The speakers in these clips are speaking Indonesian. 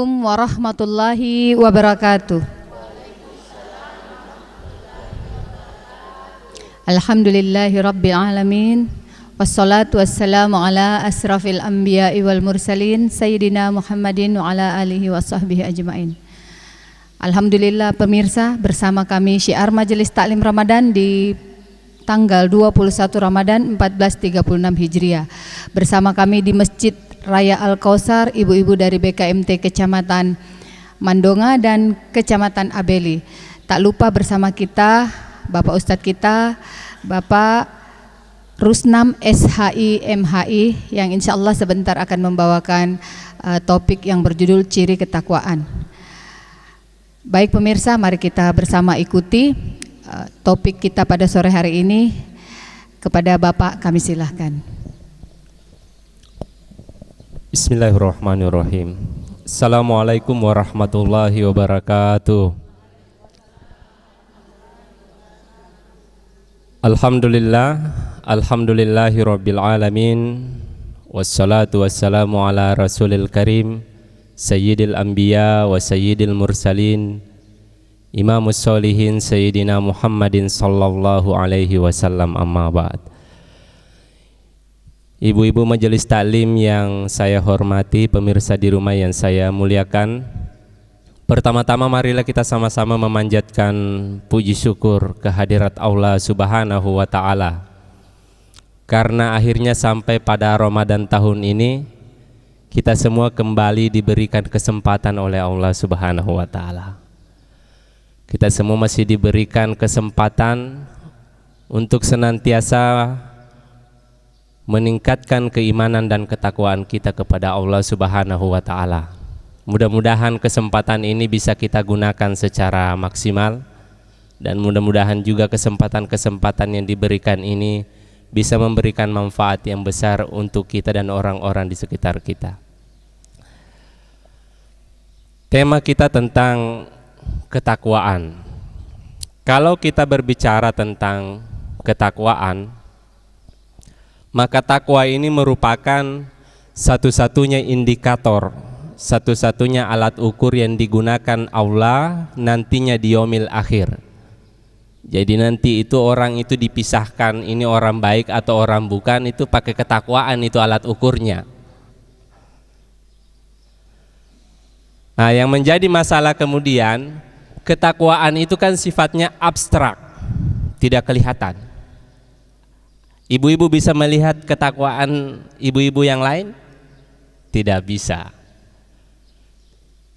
Assalamualaikum warahmatullahi wabarakatuh. Alhamdulillahi rabbil alamin. Wassalatu wassalamu ala asrafil anbiya'i wal mursalin Sayyidina Muhammadin wa ala alihi wa sahbihi ajma'in. Alhamdulillah pemirsa, bersama kami Syiar Majelis Taklim Ramadan di tanggal 21 Ramadan 1436 Hijriah. Bersama kami di Masjid Raya Al-Kausar, ibu-ibu dari BKMT Kecamatan Mandonga dan Kecamatan Abeli. Tak lupa bersama kita Bapak Ustadz kita, Bapak Rusnam SHI MHI yang insya Allah sebentar akan membawakan topik yang berjudul ciri ketakwaan. Baik pemirsa, mari kita bersama ikuti topik kita pada sore hari ini. Kepada Bapak kami silahkan. Bismillahirrahmanirrahim. Assalamualaikum warahmatullahi wabarakatuh. Alhamdulillahi rabbil alamin. Wassalatu wassalamu ala rasulil karim Sayyidil anbiya wa sayyidil mursalin Imamus solihin Sayyidina Muhammadin sallallahu alaihi wasallam, amma ba'd. Ibu-ibu majelis taklim yang saya hormati, pemirsa di rumah yang saya muliakan, pertama-tama marilah kita sama-sama memanjatkan puji syukur kehadirat Allah Subhanahu wa ta'ala, karena akhirnya sampai pada Ramadan tahun ini kita semua kembali diberikan kesempatan oleh Allah Subhanahu wa ta'ala. Kita semua masih diberikan kesempatan untuk senantiasa meningkatkan keimanan dan ketakwaan kita kepada Allah Subhanahu wa ta'ala. Mudah-mudahan kesempatan ini bisa kita gunakan secara maksimal, dan mudah-mudahan juga kesempatan-kesempatan yang diberikan ini bisa memberikan manfaat yang besar untuk kita dan orang-orang di sekitar kita. Tema kita tentang ketakwaan. Kalau kita berbicara tentang ketakwaan, maka takwa ini merupakan satu-satunya indikator, satu-satunya alat ukur yang digunakan Allah nantinya di yaumil akhir. Jadi nanti itu orang itu dipisahkan, ini orang baik atau orang bukan, itu pakai ketakwaan, itu alat ukurnya. Nah, yang menjadi masalah kemudian, ketakwaan itu kan sifatnya abstrak, tidak kelihatan. Ibu-ibu bisa melihat ketakwaan ibu-ibu yang lain? Tidak bisa.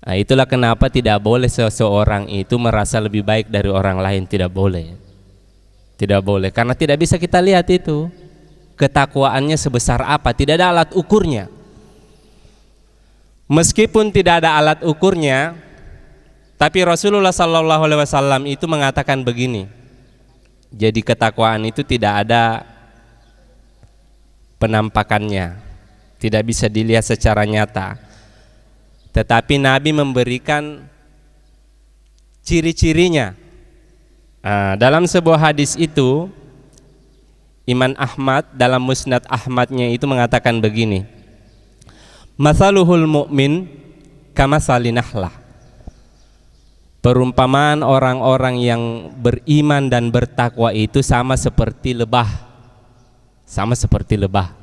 Nah, itulah kenapa tidak boleh seseorang itu merasa lebih baik dari orang lain. Tidak boleh. Tidak boleh, karena tidak bisa kita lihat itu ketakwaannya sebesar apa, tidak ada alat ukurnya. Meskipun tidak ada alat ukurnya, tapi Rasulullah SAW itu mengatakan begini. Jadi ketakwaan itu tidak ada penampakannya, tidak bisa dilihat secara nyata. Tetapi Nabi memberikan ciri-cirinya. Dalam sebuah hadis itu, Imam Ahmad dalam Musnad Ahmadnya itu mengatakan begini: Mathaluhul mu'min kamasali nahlah. Perumpamaan orang-orang yang beriman dan bertakwa itu sama seperti lebah. Sama seperti lebah.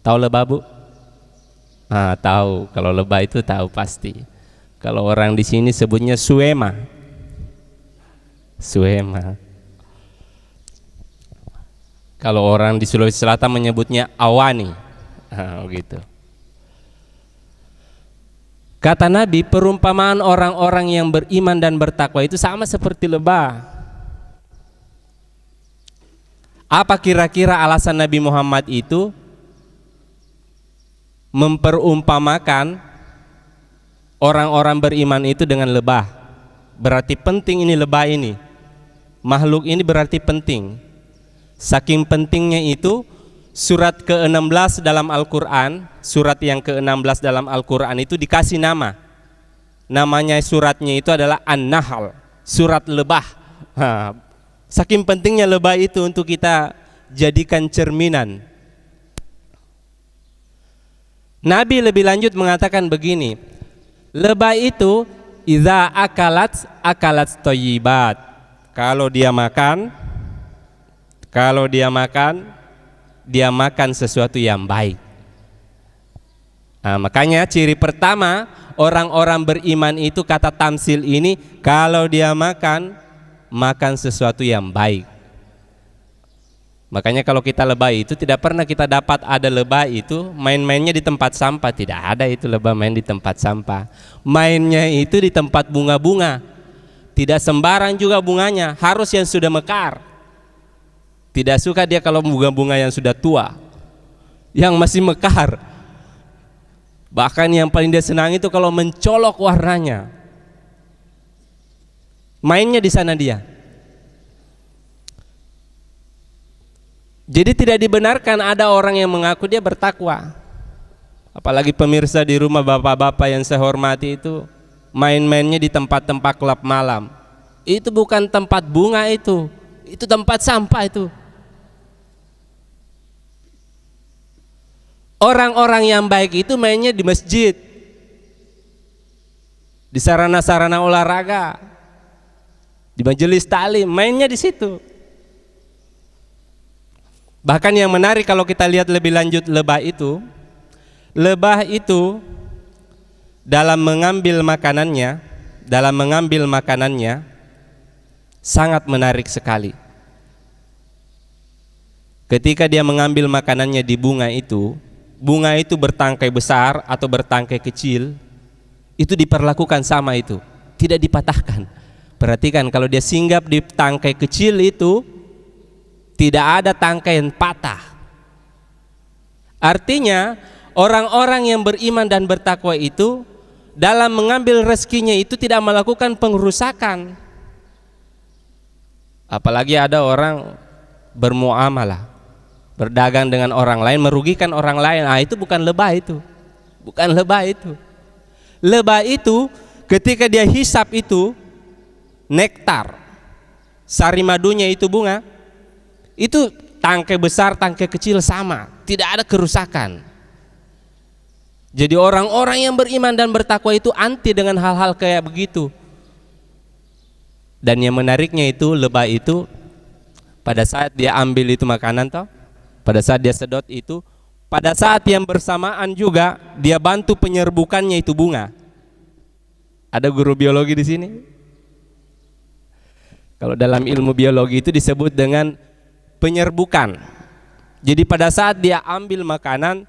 Tahu lebah, Bu? Tahu, kalau lebah itu tahu pasti. Kalau orang di sini sebutnya suema. Suema. Kalau orang di Sulawesi Selatan menyebutnya awani. Begitu. Kata Nabi, perumpamaan orang-orang yang beriman dan bertakwa itu sama seperti lebah. Apa kira-kira alasan Nabi Muhammad itu memperumpamakan orang-orang beriman itu dengan lebah? Berarti penting ini lebah ini, makhluk ini berarti penting. Saking pentingnya itu, surat ke-16 dalam Al-Quran, surat yang ke-16 dalam Al-Quran itu dikasih nama. Namanya suratnya itu adalah An-Nahl, surat lebah. Saking pentingnya lebah itu untuk kita jadikan cerminan. Nabi lebih lanjut mengatakan begini, Lebah itu iza akalat thayyibat. Kalau dia makan dia makan sesuatu yang baik. Nah, makanya ciri pertama orang-orang beriman itu, kata tamsil ini, kalau dia makan sesuatu yang baik. Makanya kalau kita lebah itu tidak pernah kita dapat ada lebah itu main-mainnya di tempat sampah. Tidak ada itu lebah main di tempat sampah. Mainnya itu di tempat bunga-bunga. Tidak sembarang juga bunganya, harus yang sudah mekar. Tidak suka dia kalau bunga-bunga yang sudah tua, yang masih mekar. Bahkan yang paling dia senang itu kalau mencolok warnanya. Mainnya di sana dia. Jadi tidak dibenarkan ada orang yang mengaku dia bertakwa. Apalagi pemirsa di rumah, bapak-bapak yang saya hormati itu, main-mainnya di tempat-tempat klub malam. Itu bukan tempat bunga itu tempat sampah itu. Orang-orang yang baik itu mainnya di masjid, di sarana-sarana olahraga, di majelis taklim, mainnya di situ. Bahkan yang menarik kalau kita lihat lebih lanjut, lebah itu dalam mengambil makanannya sangat menarik sekali. Ketika dia mengambil makanannya di bunga itu bertangkai besar atau bertangkai kecil, itu diperlakukan sama itu, tidak dipatahkan. Perhatikan, kalau dia singgap di tangkai kecil itu tidak ada tangkai yang patah. Artinya orang-orang yang beriman dan bertakwa itu dalam mengambil rezekinya itu tidak melakukan pengrusakan. Apalagi ada orang bermuamalah, berdagang dengan orang lain, merugikan orang lain. Itu bukan lebah itu. Bukan lebah itu. Lebah itu ketika dia hisap itu nektar, sari madunya itu bunga, itu tangkai besar, tangkai kecil sama, tidak ada kerusakan. Jadi orang-orang yang beriman dan bertakwa itu anti dengan hal-hal kayak begitu. Dan yang menariknya itu, lebah itu pada saat dia ambil itu makanan pada saat dia sedot itu, pada saat yang bersamaan juga dia bantu penyerbukannya itu bunga. Ada guru biologi di sini? Kalau dalam ilmu biologi itu disebut dengan penyerbukan. Jadi pada saat dia ambil makanan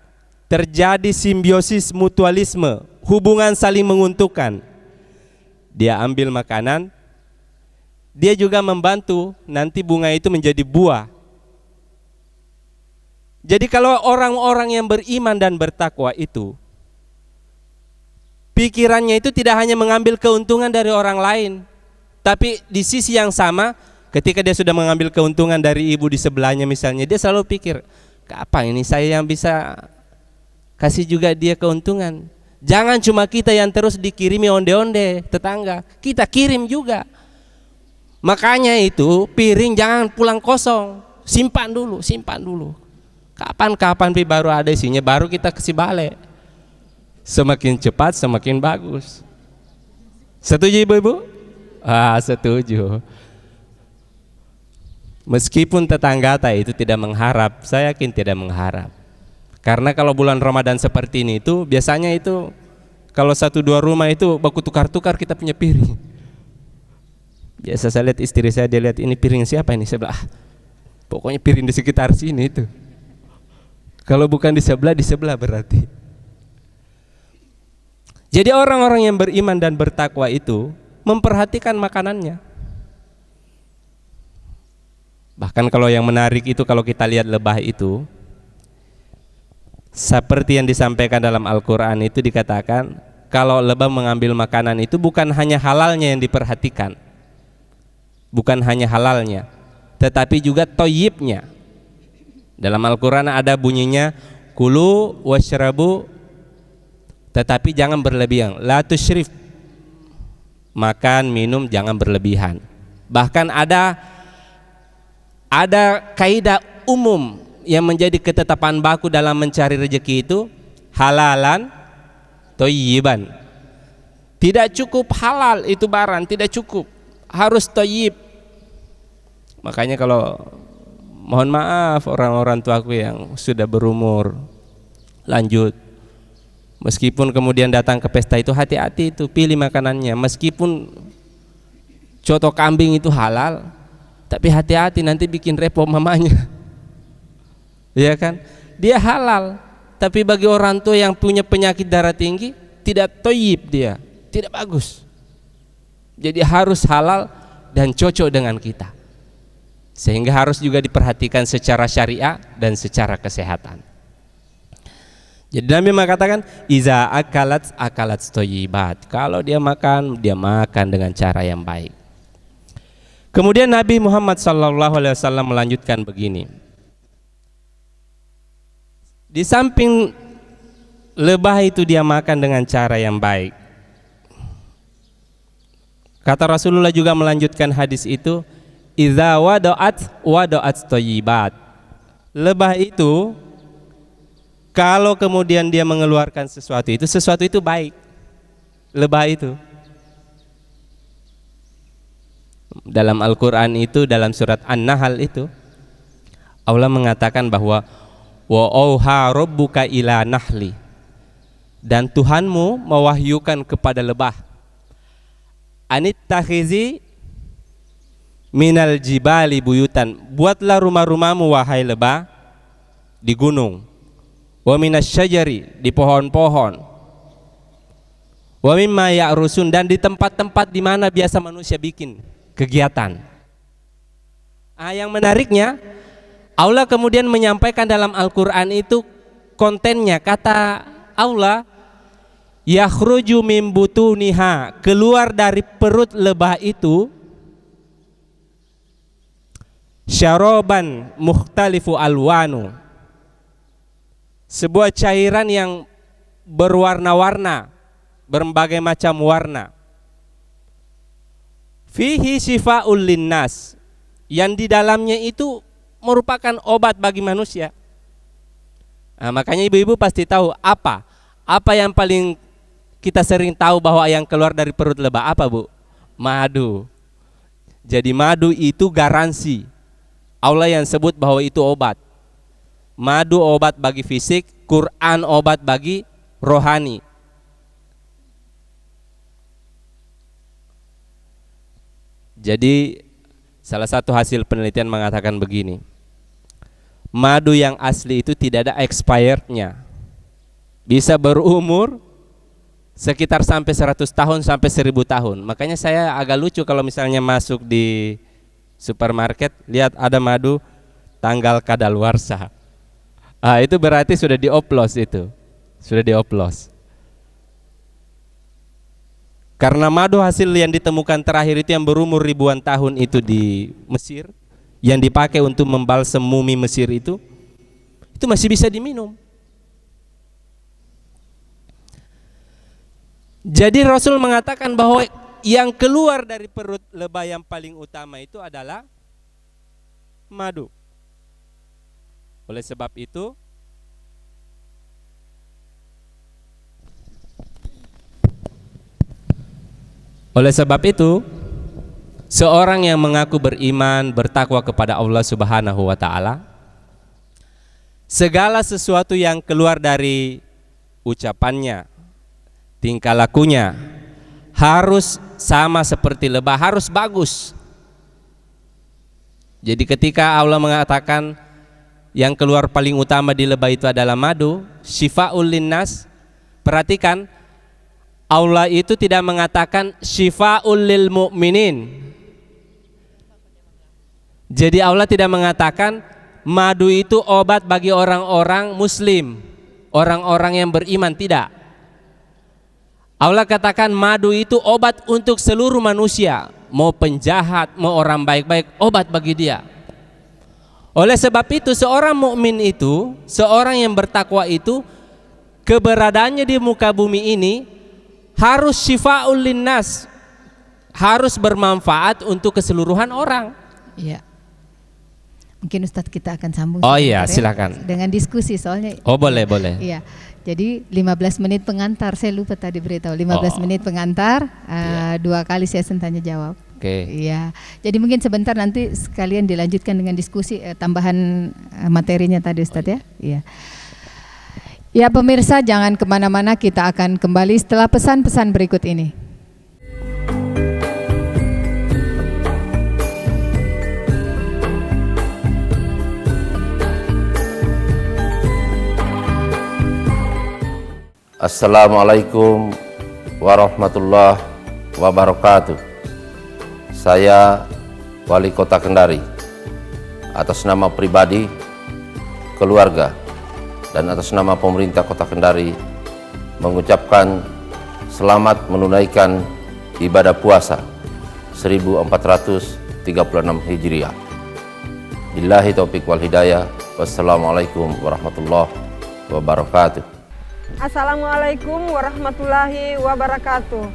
terjadi simbiosis mutualisme, hubungan saling menguntungkan. Dia ambil makanan, dia juga membantu nanti bunga itu menjadi buah. Jadi kalau orang-orang yang beriman dan bertakwa itu pikirannya itu tidak hanya mengambil keuntungan dari orang lain, tapi di sisi yang sama ketika dia sudah mengambil keuntungan dari ibu di sebelahnya misalnya, dia selalu pikir, kapan ini saya yang bisa kasih juga dia keuntungan. Jangan cuma kita yang terus dikirimi onde-onde tetangga, kita kirim juga. Makanya itu piring jangan pulang kosong, simpan dulu. Kapan-kapan baru ada isinya, baru kita kasih balik. Semakin cepat semakin bagus. Setuju ibu-ibu? Setuju. Meskipun tetangga itu tidak mengharap, saya yakin tidak mengharap. Karena kalau bulan Ramadan seperti ini itu biasanya itu kalau 1-2 rumah itu baku tukar-tukar kita punya piring. Biasa saya lihat istri saya, dia lihat ini piring siapa ini, sebelah. Pokoknya piring di sekitar sini itu. Kalau bukan di sebelah berarti. Jadi orang-orang yang beriman dan bertakwa itu memperhatikan makanannya. Bahkan kalau yang menarik itu kalau kita lihat lebah itu, seperti yang disampaikan dalam Al-Quran itu dikatakan kalau lebah mengambil makanan itu bukan hanya halalnya yang diperhatikan, bukan hanya halalnya, tetapi juga toyibnya. Dalam Al-Quran ada bunyinya kulu washrabu, tetapi jangan berlebihan, la tusyrif, makan minum jangan berlebihan. Bahkan ada kaidah umum yang menjadi ketetapan baku dalam mencari rezeki itu halalan thayyiban. Tidak cukup halal itu barang, tidak cukup, harus thayyib. Makanya kalau mohon maaf orang-orang tuaku yang sudah berumur lanjut, meskipun kemudian datang ke pesta itu hati-hati itu pilih makanannya. Meskipun coto kambing itu halal, tapi hati-hati nanti bikin repot mamanya. Ya kan? Dia halal, tapi bagi orang tua yang punya penyakit darah tinggi tidak thayyib, dia tidak bagus. Jadi harus halal dan cocok dengan kita, sehingga harus juga diperhatikan secara syariah dan secara kesehatan. Jadi Nabi mengatakan iza akalat thayyibat, kalau dia makan dengan cara yang baik. Kemudian Nabi Muhammad SAW melanjutkan begini, di samping lebah itu dia makan dengan cara yang baik, kata Rasulullah juga melanjutkan hadis itu, iza wada'at thayyibat, lebah itu kalau kemudian dia mengeluarkan sesuatu itu baik. Lebah itu dalam Al-Quran itu, dalam surat An-Nahl itu Allah mengatakan bahwa wa auha rabbuka ila nahli, dan Tuhanmu mewahyukan kepada lebah, anittakhizi minal jibali buyutan, buatlah rumah-rumahmu wahai lebah di gunung, wa minasyajari, di pohon-pohon, wa mimma ya'rusun, dan di tempat-tempat di mana biasa manusia bikin kegiatan. Yang menariknya Allah kemudian menyampaikan dalam Al-Quran itu kontennya, kata Allah, yakhruju min butuniha, keluar dari perut lebah itu, syaraban mukhtalifu alwanu, sebuah cairan yang berwarna-warna, berbagai macam warna, fihi syifa'ul linnas, yang di dalamnya itu merupakan obat bagi manusia. Makanya ibu-ibu pasti tahu apa yang paling kita sering tahu bahwa yang keluar dari perut lebah apa, Bu? Madu. Jadi madu itu garansi Allah yang sebut bahwa itu obat. Madu obat bagi fisik, Quran obat bagi rohani. Jadi salah satu hasil penelitian mengatakan begini, madu yang asli itu tidak ada expirednya, bisa berumur sekitar sampai 100 tahun sampai 1000 tahun. Makanya saya agak lucu kalau misalnya masuk di supermarket, lihat ada madu tanggal kadaluarsa. Itu berarti sudah dioplos, itu sudah dioplos. Karena madu hasil yang ditemukan terakhir itu yang berumur ribuan tahun itu di Mesir, yang dipakai untuk membalsem mumi Mesir itu masih bisa diminum. Jadi Rasul mengatakan bahwa yang keluar dari perut lebah yang paling utama itu adalah madu. Oleh sebab itu seorang yang mengaku beriman, bertakwa kepada Allah Subhanahu wa taala, segala sesuatu yang keluar dari ucapannya, tingkah lakunya harus sama seperti lebah, harus bagus. Jadi ketika Allah mengatakan yang keluar paling utama di lebah itu adalah madu, syifa'ul linnas, perhatikan, Allah itu tidak mengatakan syifa'ul lil mu'minin. Jadi Allah tidak mengatakan madu itu obat bagi orang-orang muslim, orang-orang yang beriman, tidak. Allah katakan madu itu obat untuk seluruh manusia, mau penjahat, mau orang baik-baik, obat bagi dia. Oleh sebab itu seorang mukmin itu, seorang yang bertakwa itu, keberadaannya di muka bumi ini harus syifa'ul linnas, harus bermanfaat untuk keseluruhan orang. Iya. Mungkin Ustadz kita akan sambung. Oh iya, silakan. Dengan diskusi soalnya. Oh boleh. Iya. Jadi 15 menit pengantar, saya lupa tadi beritahu 15 menit pengantar, 2 kali sesi tanya jawab. Oke. Iya. Jadi mungkin sebentar nanti sekalian dilanjutkan dengan diskusi tambahan materinya tadi Ustadz ya. Iya. Ya pemirsa, jangan kemana-mana, kita akan kembali setelah pesan-pesan berikut ini. Assalamualaikum warahmatullahi wabarakatuh. Saya Wali Kota Kendari, atas nama pribadi, keluarga, dan atas nama pemerintah Kota Kendari mengucapkan selamat menunaikan ibadah puasa 1436 Hijriah. Billahi taufiq wal hidayah. Wassalamualaikum warahmatullahi wabarakatuh. Assalamualaikum warahmatullahi wabarakatuh.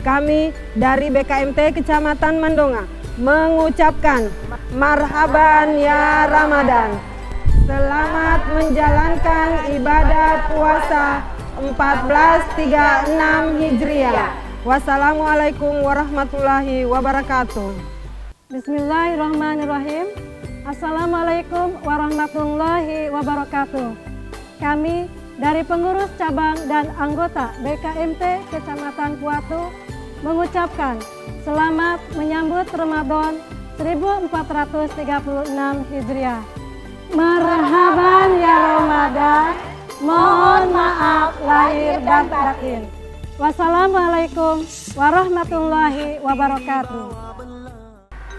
Kami dari BKMT Kecamatan Mandonga mengucapkan marhaban ya Ramadan. Selamat menjalankan ibadah puasa 1436 Hijriah. Wassalamualaikum warahmatullahi wabarakatuh. Bismillahirrahmanirrahim. Assalamualaikum warahmatullahi wabarakatuh. Kami dari pengurus cabang dan anggota BKMT Kecamatan Puatu mengucapkan selamat menyambut Ramadan 1436 Hijriah. Marhaban ya Ramadan, mohon maaf lahir dan batin. Wassalamualaikum warahmatullahi wabarakatuh.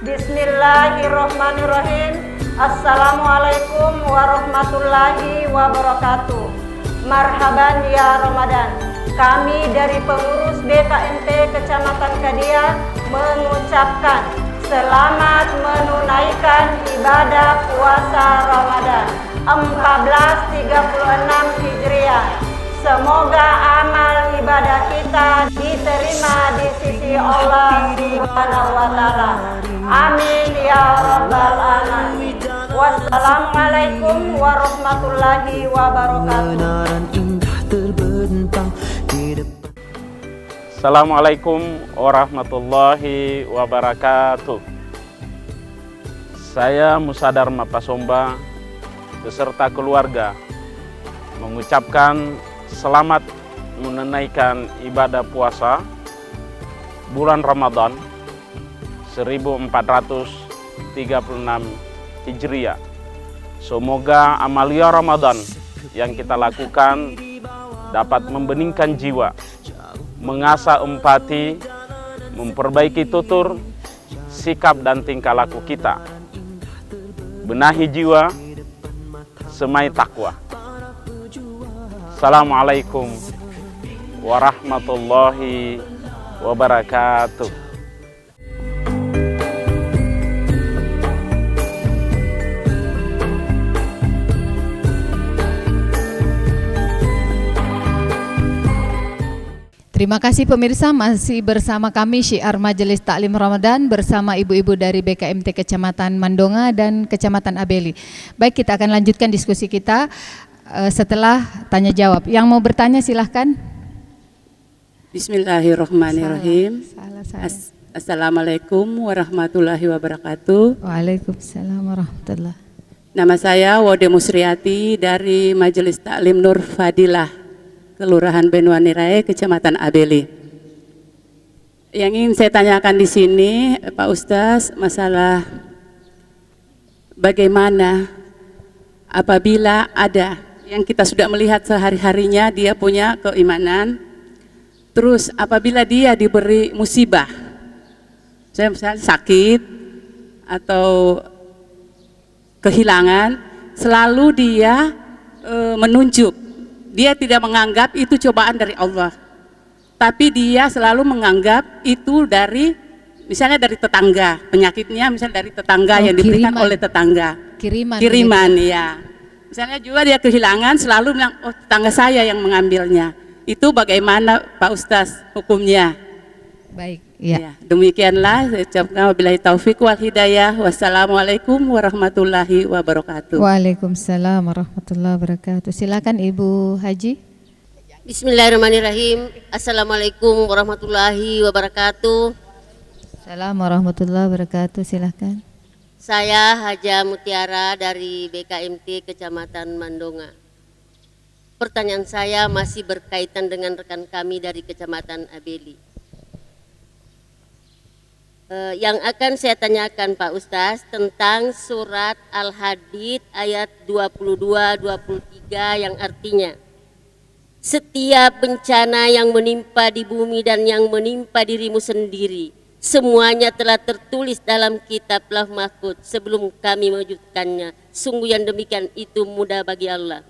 Bismillahirrahmanirrahim. Assalamualaikum warahmatullahi wabarakatuh. Marhaban ya Ramadan. Kami dari pengurus BKMT Kecamatan Kadia mengucapkan selamat menunaikan ibadah puasa Ramadan 1436 Hijriah. Semoga amal ibadah kita diterima di sisi Allah Subhanahu wa Ta'ala. Amin ya Rabbal Alamin. Wassalamualaikum warahmatullahi wabarakatuh. Assalamualaikum warahmatullahi wabarakatuh. Saya Musadar Mapasomba beserta keluarga mengucapkan selamat menunaikan ibadah puasa bulan Ramadan 1436 Hijriah. Semoga amalia Ramadan yang kita lakukan dapat membeningkan jiwa, mengasah empati, memperbaiki tutur, sikap dan tingkah laku kita, benahi jiwa, semai takwa. Assalamualaikum warahmatullahi wabarakatuh. Terima kasih pemirsa, masih bersama kami Syiar Majelis Taklim Ramadan bersama ibu-ibu dari BKMT Kecamatan Mandonga dan Kecamatan Abeli. Baik, kita akan lanjutkan diskusi kita setelah tanya jawab. Yang mau bertanya silahkan. Bismillahirrahmanirrahim. Assalamualaikum warahmatullahi wabarakatuh. Waalaikumsalam warahmatullahi. Nama saya Wode Musriati dari Majelis Taklim Nur Fadilah, Kelurahan Benuani Rae, Kecamatan Abeli. Yang ingin saya tanyakan di sini, Pak Ustaz, masalah bagaimana apabila ada yang kita sudah melihat sehari-harinya dia punya keimanan, terus apabila dia diberi musibah, saya misalnya sakit atau kehilangan, selalu dia menunjuk. Dia tidak menganggap itu cobaan dari Allah, tapi dia selalu menganggap itu dari, misalnya dari tetangga, penyakitnya misalnya dari tetangga yang diberikan oleh tetangga. Kiriman ya. Misalnya juga dia kehilangan, selalu bilang, oh tetangga saya yang mengambilnya. Itu bagaimana Pak Ustaz hukumnya? Baik, ya. Demikianlah saya ucapkan wabillahi taufiq wal hidayah. Wassalamualaikum warahmatullahi wabarakatuh. Waalaikumsalam warahmatullahi wabarakatuh. Silakan Ibu Haji. Bismillahirrahmanirrahim. Assalamualaikum warahmatullahi wabarakatuh. Assalamualaikum warahmatullahi wabarakatuh. Silahkan. Saya Haja Mutiara dari BKMT Kecamatan Mandonga. Pertanyaan saya masih berkaitan dengan rekan kami dari Kecamatan Abeli. Yang akan saya tanyakan Pak Ustaz tentang surat Al-Hadid ayat 22-23 yang artinya setiap bencana yang menimpa di bumi dan yang menimpa dirimu sendiri, semuanya telah tertulis dalam kitab Lauh Mahfuz sebelum kami mewujudkannya. Sungguh yang demikian itu mudah bagi Allah.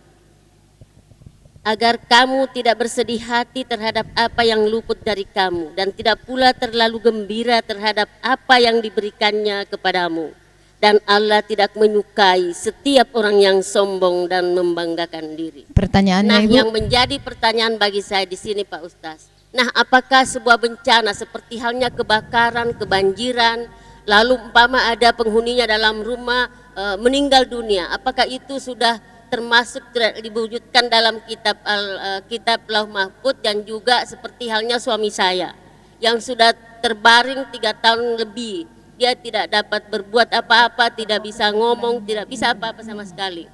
Agar kamu tidak bersedih hati terhadap apa yang luput dari kamu, dan tidak pula terlalu gembira terhadap apa yang diberikannya kepadamu. Dan Allah tidak menyukai setiap orang yang sombong dan membanggakan diri. Pertanyaannya, Ibu. Yang menjadi pertanyaan bagi saya di sini Pak Ustaz. Nah, apakah sebuah bencana seperti halnya kebakaran, kebanjiran, lalu umpama ada penghuninya dalam rumah meninggal dunia, apakah itu sudah termasuk diwujudkan dalam kitab Lauh Mahfuz? Dan juga seperti halnya suami saya yang sudah terbaring 3 tahun lebih. Dia tidak dapat berbuat apa-apa, tidak bisa ngomong, tidak bisa apa-apa sama sekali.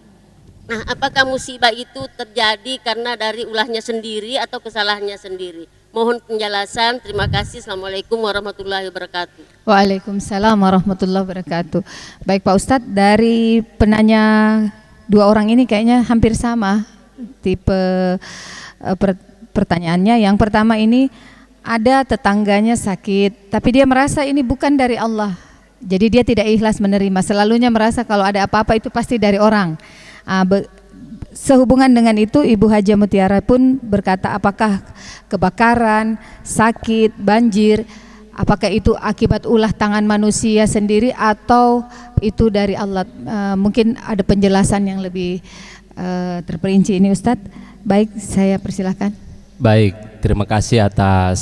Nah, apakah musibah itu terjadi karena dari ulahnya sendiri atau kesalahannya sendiri? Mohon penjelasan. Terima kasih. Assalamualaikum warahmatullahi wabarakatuh. Waalaikumsalam warahmatullahi wabarakatuh. Baik Pak Ustadz, dari penanya 2 orang ini kayaknya hampir sama tipe pertanyaannya. Yang pertama ini, ada tetangganya sakit, tapi dia merasa ini bukan dari Allah. Jadi dia tidak ikhlas menerima. Selalunya merasa kalau ada apa-apa itu pasti dari orang. Sehubungan dengan itu, Ibu Haja Mutiara pun berkata, apakah kebakaran, sakit, banjir, apakah itu akibat ulah tangan manusia sendiri atau itu dari Allah? Mungkin ada penjelasan yang lebih terperinci ini Ustadz. Baik, saya persilahkan. Baik, terima kasih atas